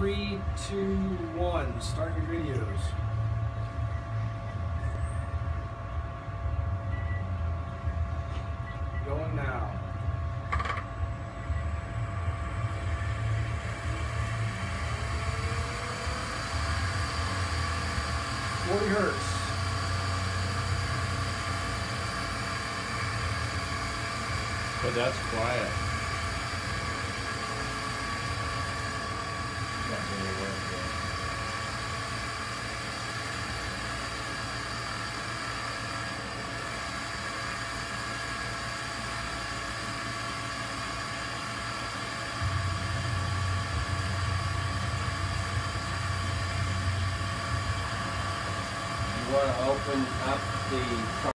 3, 2, 1. Start your videos. Going now. 40 hertz. But that's quiet. Not really worth it. You want to open up the